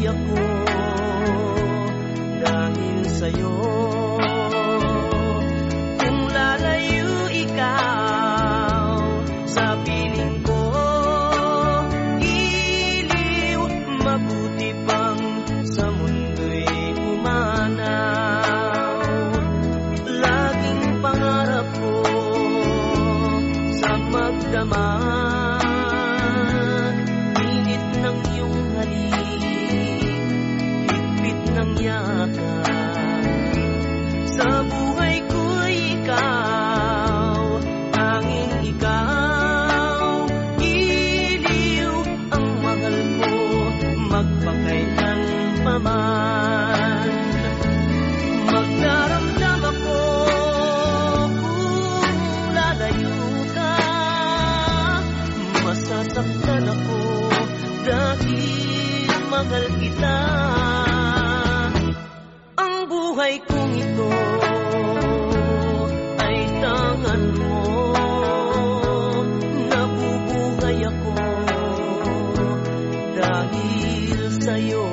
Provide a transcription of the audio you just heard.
ako dahil sa'yo. Kung lalayo ikaw sa piling ko, iliw, mabuti pang sa mundo'y umanaw. Laging pangarap ko sa magdamag, init ng iyong halik, higpit ng yakap. Sa buhay ko'y ikaw, tanging ikaw, iliw, ang mahal ko, magpakailanpaman. Magdaramdam ako kung lalayo ka, masasaktan ako dahil mahal kita. Ang buhay kong ito ay tangan mo, nabubuhay ako dahil sa'yo.